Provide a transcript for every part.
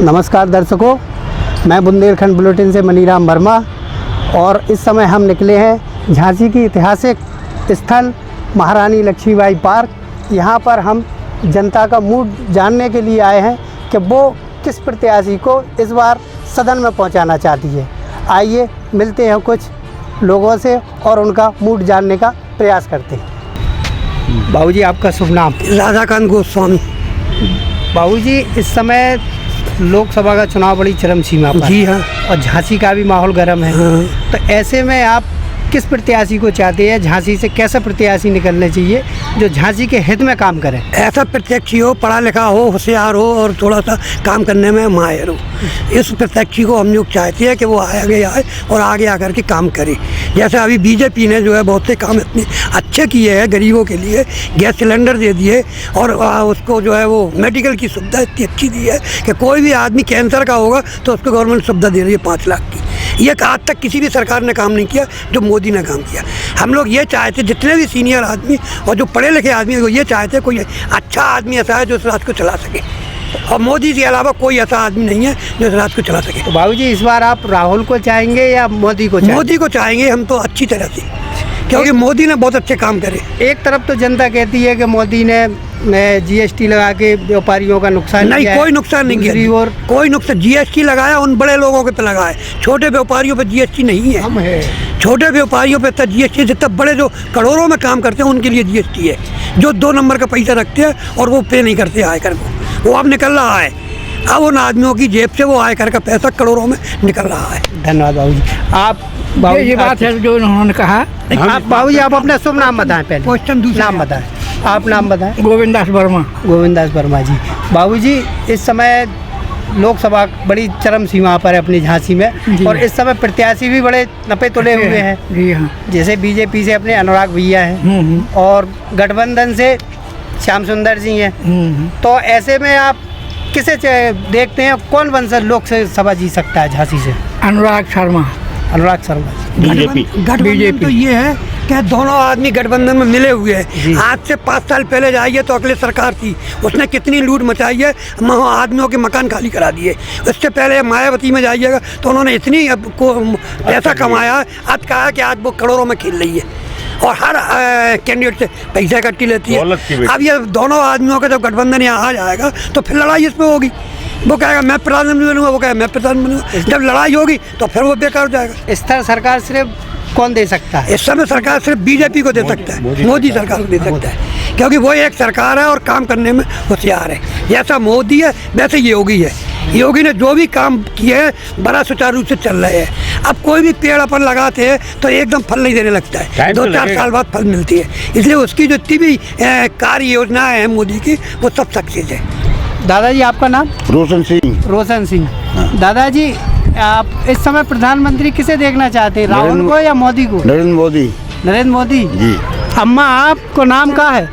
नमस्कार दर्शकों, मैं बुंदेलखंड बुलेटिन से मनीराम वर्मा और इस समय हम निकले हैं झांसी की ऐतिहासिक स्थल महारानी लक्ष्मीबाई पार्क। यहाँ पर हम जनता का मूड जानने के लिए आए हैं कि वो किस प्रत्याशी को इस बार सदन में पहुँचाना चाहती है। आइए मिलते हैं कुछ लोगों से और उनका मूड जानने का प्रयास करते हैं। बाबूजी, आपका शुभ नाम? राधाकांत गोस्वामी। बाबूजी, इस समय लोकसभा का चुनाव बड़ी चरम सीमा पर। जी हाँ। और झांसी का भी माहौल गर्म है। हाँ। तो ऐसे में आप किस प्रत्याशी को चाहते हैं? झांसी से कैसा प्रत्याशी निकलने चाहिए जो झांसी के हित में काम करे? ऐसा प्रत्याशी हो, पढ़ा लिखा हो, होशियार हो और थोड़ा सा काम करने में माहिर हो। इस प्रत्याशी को हम लोग चाहते हैं कि वो आगे आए और आगे आकर के काम करे। जैसे अभी बीजेपी ने जो है बहुत से काम इतने अच्छे किए हैं गरीबों के लिए, गैस सिलेंडर दे दिए और उसको जो है वो मेडिकल की सुविधा इतनी अच्छी दी है कि कोई भी आदमी कैंसर का होगा तो उसको गवर्नमेंट सुविधा दे रही है 5 लाख की। ये आज तक किसी भी सरकार ने काम नहीं किया जो मोदी ने काम किया। हम लोग ये चाहते, जितने भी सीनियर आदमी और जो पढ़े लिखे आदमी वो ये चाहते कोई अच्छा आदमी ऐसा है जो इस राज को चला सके, और मोदी के अलावा कोई ऐसा आदमी नहीं है जो इस राज को चला सके। तो बाबूजी, इस बार आप राहुल को चाहेंगे या मोदी को चाहेंगे? मोदी को चाहेंगे हम तो अच्छी तरह से, क्योंकि मोदी ने बहुत अच्छे काम करे। एक तरफ तो जनता कहती है कि मोदी ने जीएसटी लगा के व्यापारियों का नुकसान नहीं, किया कोई है। नुकसान नहीं दूसरी किया। ओर कोई नुकसान, जीएसटी लगाया उन बड़े लोगों के पे लगाए, छोटे व्यापारियों पे जीएसटी नहीं है। हम है। छोटे व्यापारियों पे तो जीएसटी, जितना बड़े जो करोड़ों में काम करते हैं उनके लिए जीएसटी है। जो 2 नंबर का पैसा रखते हैं और वो पे नहीं करते आयकर को, वो अब निकल रहा है। अब उन आदमियों की जेब से वो आयकर का पैसा करोड़ों में निकल रहा है। धन्यवाद बाबूजी। आप ये बात है जो उन्होंने कहा। आप बाबूजी, आप अपना शुभ नाम बताएं। पहले क्वेश्चन दूसरा नाम बताएं। आप नाम बताएं। गोविंदास वर्मा। गोविंदास वर्मा जी। बाबूजी, इस समय लोकसभा बड़ी चरम सीमा पर है अपनी झांसी में, और इस समय प्रत्याशी भी बड़े नपे तुले हुए हैं। जी हाँ। जैसे बीजेपी से अपने अनुराग भैया हैं और गठबंधन से श्याम सुंदर जी हैं। तो ऐसे में आप किसे देखते हैं, कौन वंशज लोकसभा जीत सकता है झांसी से? अनुराग शर्मा। अनुराग शर्मा। गठबंधन तो ये है कि दोनों आदमी गठबंधन में मिले हुए हैं। आज से 5 साल पहले जाइए तो अगले सरकार थी, उसने कितनी लूट मचाई है, आदमियों के मकान खाली करा दिए। उससे पहले मायावती में जाइएगा तो उन्होंने इतनी पैसा कमाया, आज कहा कि आज वो करोड़ों में खेल रही है और हर कैंडिडेट से पैसा इकट्ठी लेती है। अब ये दोनों आदमियों का जब गठबंधन यहाँ आ जाएगा तो फिर लड़ाई इसमें होगी। वो कहेगा मैं प्रधानमंत्री बनूंगा, वो कहेगा मैं प्रधानमंत्री बनूंगा। जब लड़ाई होगी तो फिर वो बेकार हो जाएगा। स्तर सरकार सिर्फ कौन दे सकता है? इस समय सरकार सिर्फ बीजेपी को दे सकता है, मोदी सरकार को दे सकता है, क्योंकि वो एक सरकार है और काम करने में होशियार है। जैसा मोदी है वैसे योगी है। योगी ने जो भी काम किए हैं बड़ा सुचारू रूप से चल रहे हैं। अब कोई भी पेड़ अपन लगाते हैं तो एकदम फल नहीं देने लगता है, 2-4 साल बाद फल मिलती है। इसलिए उसकी जो जितनी भी कार्य योजनाएं हैं मोदी की, वो सब सक्सेस है। दादाजी, आपका नाम? रोशन सिंह। रोशन सिंह। दादाजी, आप इस समय प्रधानमंत्री किसे देखना चाहते हैं, राहुल को या मोदी को? नरेंद्र मोदी। नरेंद्र मोदी जी। अम्मा, आपको नाम का है?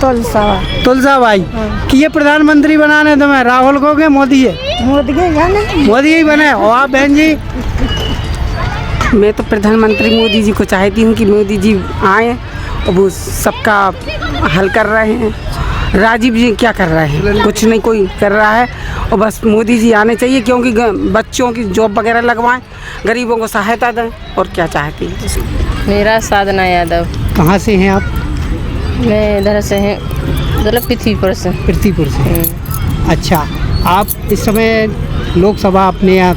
तुलसा बाई। कि ये प्रधानमंत्री बनाने तो मैं राहुल को के मोदी है? मोदी ही बने। और आप बहन जी? मैं तो प्रधानमंत्री मोदी जी को चाहती हूँ कि मोदी जी आए और वो सबका हल कर रहे हैं। राजीव जी क्या कर रहे हैं? कुछ नहीं कोई कर रहा है, और बस मोदी जी आने चाहिए, क्योंकि बच्चों की जॉब वगैरह लगवाएं, गरीबों को सहायता दें। और क्या चाहती हैं? मेरा साधना यादव। कहाँ से हैं आप? मैं इधर से हैं, मतलब पृथ्वीपुर से। पृथ्वीपुर से। अच्छा, आप इस समय लोकसभा अपने यहाँ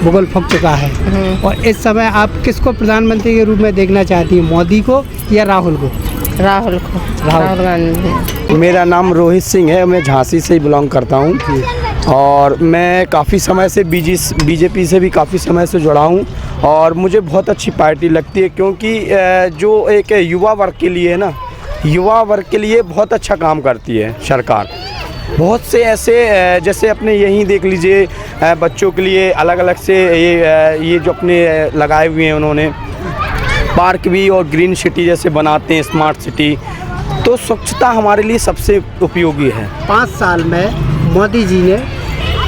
भूगोल फूक चुका है, और इस समय आप किसको प्रधानमंत्री के रूप में देखना चाहती हैं, मोदी को या राहुल को? राहुल को। राहुल गांधी। मेरा नाम रोहित सिंह है, मैं झांसी से ही बिलोंग करता हूँ और मैं काफ़ी समय से बीजेपी से भी काफ़ी समय से जुड़ा हूँ, और मुझे बहुत अच्छी पार्टी लगती है, क्योंकि जो एक युवा वर्ग के लिए ना, युवा वर्ग के लिए बहुत अच्छा काम करती है सरकार। बहुत से ऐसे जैसे अपने यहीं देख लीजिए, बच्चों के लिए अलग अलग से ये जो अपने लगाए हुए हैं उन्होंने पार्क भी, और ग्रीन सिटी जैसे बनाते हैं, स्मार्ट सिटी। तो स्वच्छता हमारे लिए सबसे उपयोगी है। 5 साल में मोदी जी ने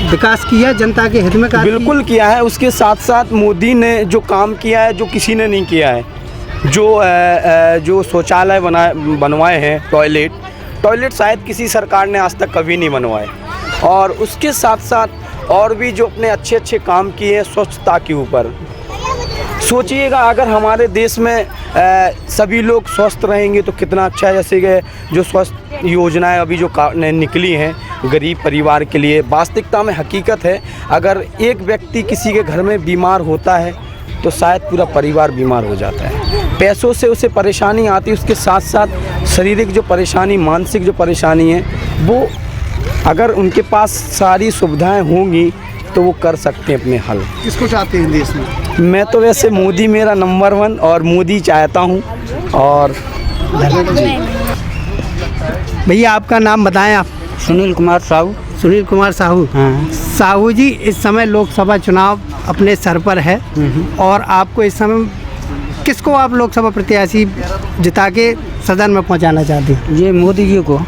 विकास किया, जनता के हित में काम बिल्कुल किया है। उसके साथ साथ मोदी ने जो काम किया है जो किसी ने नहीं किया है, जो शौचालय बनवाए हैं, टॉयलेट शायद किसी सरकार ने आज तक कभी नहीं बनवाए। और उसके साथ साथ और भी जो अपने अच्छे अच्छे काम किए हैं स्वच्छता के ऊपर। सोचिएगा अगर हमारे देश में सभी लोग स्वस्थ रहेंगे तो कितना अच्छा है। जैसे कि जो स्वस्थ योजनाएं अभी जो निकली हैं गरीब परिवार के लिए, वास्तविकता में हकीकत है अगर एक व्यक्ति किसी के घर में बीमार होता है तो शायद पूरा परिवार बीमार हो जाता है। पैसों से उसे परेशानी आती है, उसके साथ साथ शारीरिक जो परेशानी, मानसिक जो परेशानी है, वो अगर उनके पास सारी सुविधाएं होंगी तो वो कर सकते हैं अपने हल। किसको चाहते हैं देश में? मैं तो वैसे मोदी मेरा नंबर 1 और मोदी चाहता हूँ। और भैया आपका नाम बताएं आप? सुनील कुमार साहू। सुनील कुमार साहू। हाँ। साहू जी, इस समय लोकसभा चुनाव अपने सर पर है और आपको इस समय किसको आप लोकसभा प्रत्याशी जिता के सदन में पहुंचाना चाहते हैं? ये मोदी जी को।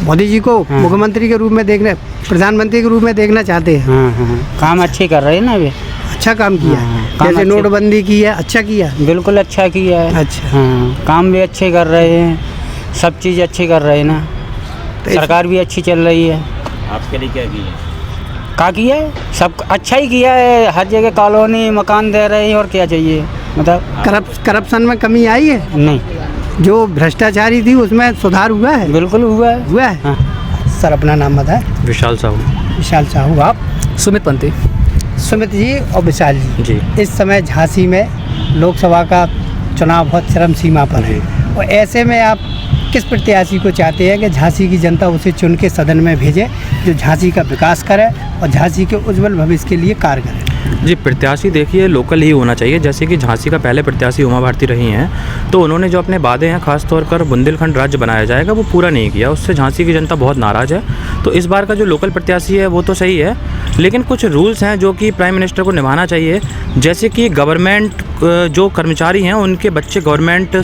मोदी जी को मुख्यमंत्री के रूप में देखना, प्रधानमंत्री के रूप में देखना चाहते हैं? हाँ। काम अच्छे कर रहे हैं ना अभी। अच्छा काम किया है। काम जैसे अच्छे- नोटबंदी की है, अच्छा किया है। बिल्कुल अच्छा किया है। अच्छा। हाँ, काम भी अच्छे कर रहे हैं, सब चीज़ अच्छी कर रहे हैं ना। सरकार भी अच्छी चल रही है। आपके लिए क्या किया? क्या किया है? सब अच्छा ही किया है। हर जगह कॉलोनी मकान दे रहे हैं और क्या चाहिए, मतलब करप्शन में कमी आई है? नहीं, जो भ्रष्टाचारी थी उसमें सुधार हुआ है? बिल्कुल हुआ है। हुआ है। हाँ। सर अपना नाम बताएं। विशाल साहू। विशाल साहू। आप? सुमित पंती। सुमित जी और विशाल जी, जी। इस समय झांसी में लोकसभा का चुनाव बहुत चरम सीमा पर है और ऐसे में आप किस प्रत्याशी को चाहते हैं कि झांसी की जनता उसे चुन के सदन में भेजे जो झांसी का विकास करे और झांसी के उज्जवल भविष्य के लिए कार्य करे? जी, प्रत्याशी देखिए लोकल ही होना चाहिए। जैसे कि झांसी का पहले प्रत्याशी उमा भारती रही हैं, तो उन्होंने जो अपने वादे हैं खासतौर पर बुंदेलखंड राज्य बनाया जाएगा वो पूरा नहीं किया। उससे झांसी की जनता बहुत नाराज़ है। तो इस बार का जो लोकल प्रत्याशी है वो तो सही है, लेकिन कुछ रूल्स हैं जो कि प्राइम मिनिस्टर को निभाना चाहिए। जैसे कि गवर्नमेंट जो कर्मचारी हैं उनके बच्चे गवर्नमेंट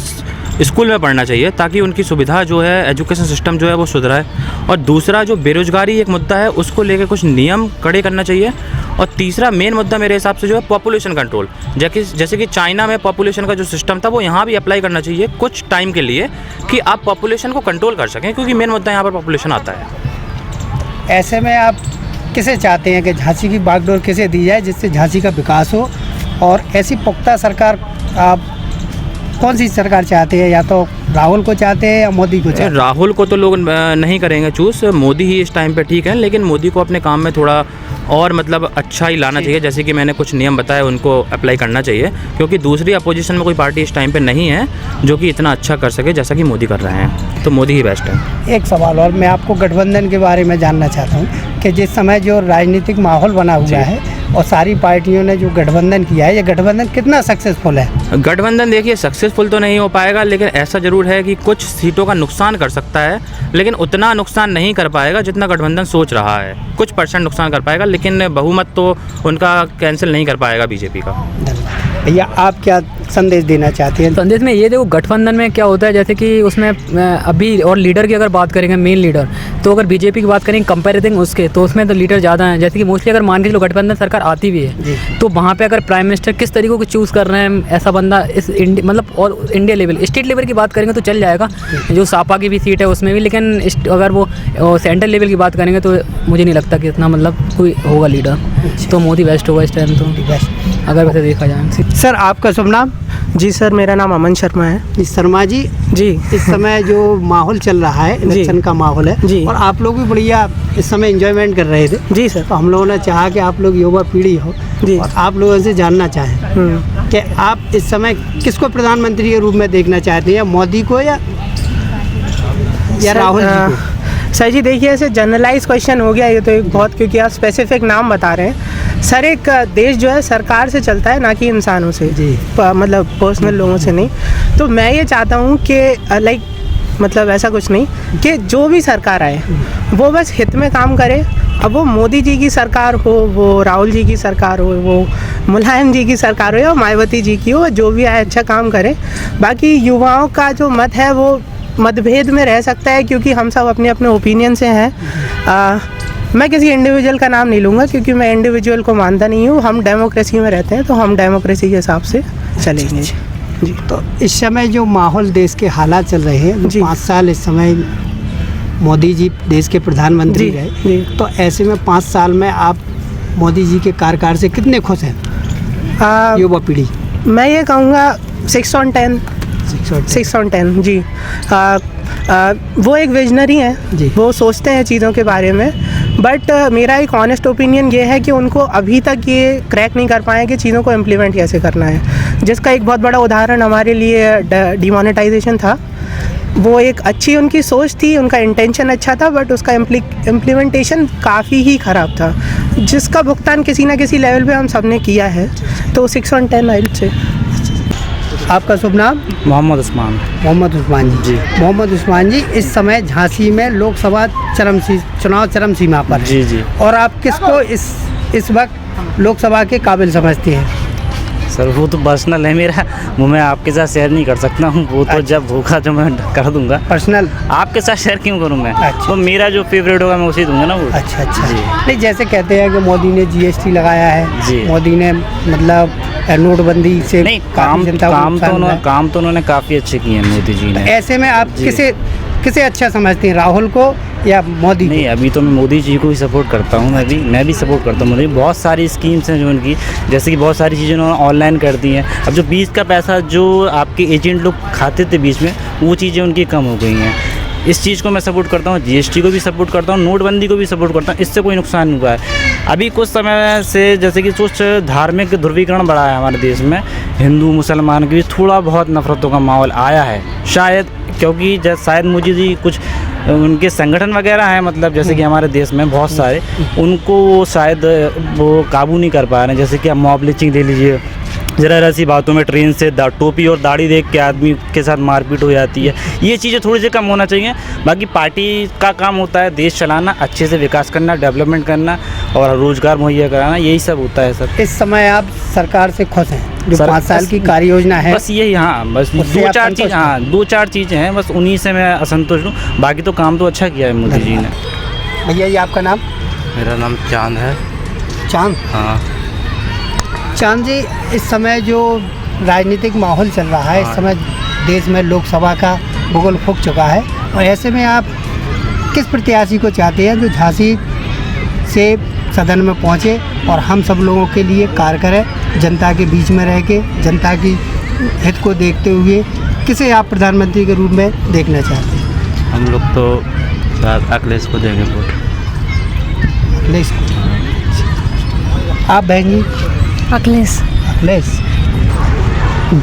स्कूल में पढ़ना चाहिए ताकि उनकी सुविधा जो है, एजुकेशन सिस्टम जो है वो सुधराए। और दूसरा जो बेरोजगारी एक मुद्दा है उसको लेकर कुछ नियम कड़े करना चाहिए। और तीसरा मेन मुद्दा मेरे हिसाब से जो है पॉपुलेशन कंट्रोल, जैसे कि चाइना में पॉपुलेशन का जो सिस्टम था वो यहाँ भी अप्लाई करना चाहिए कुछ टाइम के लिए कि आप पॉपुलेशन को कंट्रोल कर सकें, क्योंकि मेन मुद्दा यहाँ पर पॉपुलेशन आता है। ऐसे में आप किसे चाहते हैं कि झांसी की बागडोर किसे दी जाए जिससे झांसी का विकास हो? और ऐसी पुख्ता सरकार आप कौन सी सरकार चाहते हैं? या तो राहुल को चाहते हैं या मोदी को चाहते हैं? राहुल को तो लोग नहीं करेंगे चूज़, मोदी ही इस टाइम पे ठीक है, लेकिन मोदी को अपने काम में थोड़ा और मतलब अच्छा ही लाना चाहिए। जैसे कि मैंने कुछ नियम बताए उनको अप्लाई करना चाहिए, क्योंकि दूसरी अपोजिशन में कोई पार्टी इस टाइम पे नहीं है जो कि इतना अच्छा कर सके जैसा कि मोदी कर रहे हैं। तो मोदी ही बेस्ट है। एक सवाल और, मैं आपको गठबंधन के बारे में जानना चाहता हूँ कि जिस समय जो राजनीतिक माहौल बना हुआ है और सारी पार्टियों ने जो गठबंधन किया है, ये गठबंधन कितना सक्सेसफुल है? गठबंधन देखिए सक्सेसफुल तो नहीं हो पाएगा, लेकिन ऐसा ज़रूर है कि कुछ सीटों का नुकसान कर सकता है, लेकिन उतना नुकसान नहीं कर पाएगा जितना गठबंधन सोच रहा है। कुछ % नुकसान कर पाएगा, लेकिन बहुमत तो उनका कैंसिल नहीं कर पाएगा बीजेपी का। भैया आप क्या संदेश देना चाहते हैं? संदेश में ये देखो, गठबंधन में क्या होता है, जैसे कि उसमें अभी और लीडर की अगर बात करेंगे, मेन लीडर, तो अगर बीजेपी की बात करेंगे कंपैरिजन उसके, तो उसमें तो लीडर ज़्यादा हैं। जैसे कि मोस्टली अगर मान के चलो गठबंधन सरकार आती भी है तो वहाँ पे अगर प्राइम मिनिस्टर किस तरीके को चूज़ कर रहे हैं, ऐसा बंदा इस मतलब और इंडिया लेवल, स्टेट लेवल की बात करेंगे तो चल जाएगा, जो सापा की भी सीट है उसमें भी, लेकिन अगर वो सेंट्रल लेवल की बात करेंगे तो मुझे नहीं लगता कि इतना मतलब कोई होगा लीडर। तो मोदी बेस्ट होगा इस टाइम तो, अगर वैसे देखा जाए। सर आपका शुभ नाम? जी सर, मेरा नाम अमन शर्मा है। जी शर्मा जी, जी इस समय जो माहौल चल रहा है, इलेक्शन का माहौल है जी। और आप लोग भी बढ़िया इस समय एंजॉयमेंट कर रहे थे। जी सर। तो हम लोगों ने चाहा कि आप लोग युवा पीढ़ी हो जी। और आप लोगों से जानना चाहें कि आप इस समय किसको प्रधानमंत्री के रूप में देखना चाहते हैं, मोदी को या राहुल जी को? सर जी देखिए, ऐसे जनरलाइज क्वेश्चन हो गया ये तो एक बहुत, क्योंकि आप स्पेसिफिक नाम बता रहे हैं। सर एक देश जो है सरकार से चलता है, ना कि इंसानों से जी। मतलब पर्सनल लोगों से नहीं। तो मैं ये चाहता हूँ कि लाइक मतलब ऐसा कुछ नहीं कि जो भी सरकार आए वो बस हित में काम करे। अब वो मोदी जी की सरकार हो, वो राहुल जी की सरकार हो, वो मुलायम जी की सरकार हो या मायावती जी की हो, जो भी आए अच्छा काम करे। बाकी युवाओं का जो मत है वो मतभेद में रह सकता है, क्योंकि हम सब अपने अपने ओपिनियन से हैं। मैं किसी इंडिविजुअल का नाम नहीं लूँगा क्योंकि मैं इंडिविजुअल को मानता नहीं हूँ। हम डेमोक्रेसी में रहते हैं तो हम डेमोक्रेसी के हिसाब से चलेंगे। जी। तो इस समय जो माहौल देश के हालात चल रहे हैं, जी। 5 साल इस समय मोदी जी देश के प्रधानमंत्री जी, रहे, जी। तो ऐसे में 5 साल में आप मोदी जी के कार्यकाल से कितने खुश हैं युवा पीढ़ी? मैं ये कहूँगा 6 on 10 6 on 10 जी। वो एक विजनरी हैं जी। वो सोचते हैं चीज़ों के बारे में, बट मेरा एक ऑनेस्ट ओपिनियन ये है कि उनको अभी तक ये क्रैक नहीं कर पाए कि चीज़ों को इम्प्लीमेंट कैसे करना है, जिसका एक बहुत बड़ा उदाहरण हमारे लिए डिमोनेटाइजेशन था। वो एक अच्छी उनकी सोच थी, उनका इंटेंशन अच्छा था, बट उसका इम्प्लीमेंटेशन काफ़ी ही ख़राब था, जिसका भुगतान किसी ना किसी लेवल पे हम सब ने किया है। तो 6 on 10 आई से। आपका शुभ नाम? मोहम्मद उस्मान। मोहम्मद उस्मान जी। मोहम्मद उस्मान जी, इस समय झांसी में लोकसभा चुनाव चरम सीमा पर है। जी जी। और आप किसको इस वक्त लोकसभा के काबिल समझते हैं? सर वो तो पर्सनल है मेरा, वो मैं आपके साथ शेयर नहीं कर सकता हूँ, वो तो जब होगा जो मैं कर दूंगा। पर्सनल आपके साथ शेयर क्यों करूँ मैं? अच्छा। वो मेरा जो फेवरेट होगा मैं उसे दूंगा ना वो। अच्छा अच्छा जी। नहीं, जैसे कहते हैं कि मोदी ने GST लगाया है, जी। मोदी ने मतलब नोटबंदी से नहीं, काफी जनता को नुकसान हुआ है। काम तो उन्होंने काफ़ी अच्छे किए हैं मोदी जी ने। ऐसे में आप जी। किसे अच्छा समझते हैं, राहुल को या मोदी को? नहीं, अभी तो मैं मोदी जी को ही सपोर्ट करता हूँ। मैं भी सपोर्ट करता हूँ मोदी। बहुत सारी स्कीम्स हैं जो उनकी, जैसे कि बहुत सारी चीज़ें उन्होंने ऑनलाइन कर दी हैं। अब जो बीच का पैसा जो आपके एजेंट लोग खाते थे बीच में, वो चीज़ें उनकी कम हो गई हैं। इस चीज़ को मैं सपोर्ट करता हूँ, GST को भी सपोर्ट करता हूँ, नोटबंदी को भी सपोर्ट करता हूँ। इससे कोई नुकसान नहीं हुआ है। अभी कुछ समय से जैसे कि कुछ धार्मिक ध्रुवीकरण बढ़ा है हमारे देश में, हिंदू मुसलमान की भी थोड़ा बहुत नफरतों का माहौल आया है, शायद क्योंकि शायद मोदी जी कुछ उनके संगठन वगैरह हैं, मतलब जैसे कि हमारे देश में बहुत सारे, उनको शायद वो काबू नहीं कर पा रहे हैं। जैसे कि आप मॉब लिंचिंग ले लीजिए, ज़रा सी बातों में ट्रेन से टोपी और दाढ़ी देख के आदमी के साथ मारपीट हो जाती है। ये चीज़ें थोड़ी सी कम होना चाहिए। बाकी पार्टी का काम होता है देश चलाना, अच्छे से विकास करना, डेवलपमेंट करना और रोज़गार मुहैया कराना, यही सब होता है सर। इस समय आप सरकार से खुश हैं? जो सर, 5 साल की कार्य योजना है, बस यही, हाँ बस उससे आप संतुष्ट हैं? 2-4 चीज़ें हैं, बस उन्हीं से मैं असंतुष्ट हूँ। बाकी तो काम तो अच्छा किया है मोदी जी ने। भैया ये आपका नाम? मेरा नाम चांद है। चांद? हाँ। चांद जी, इस समय जो राजनीतिक माहौल चल रहा है, इस समय देश में लोकसभा का भूगोल फूक चुका है, और ऐसे में आप किस प्रत्याशी को चाहते हैं जो झांसी से सदन में पहुंचे और हम सब लोगों के लिए कार्य करे, जनता के बीच में रह के जनता की हित को देखते हुए? किसे आप प्रधानमंत्री के रूप में देखना चाहते हैं? हम लोग तो शायद अखिलेश को देंगे वोट। अखिलेश? आप बहन जी? अखिलेश। अखिलेश।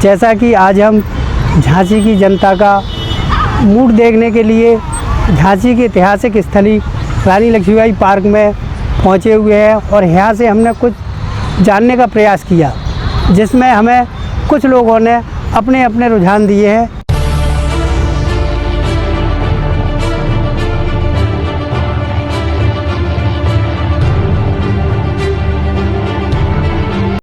जैसा कि आज हम झांसी की जनता का मूड देखने के लिए झांसी की ऐतिहासिक स्थली रानी लक्ष्मीबाई पार्क में पहुंचे हुए हैं, और यहाँ से हमने कुछ जानने का प्रयास किया, जिसमें हमें कुछ लोगों ने अपने अपने रुझान दिए हैं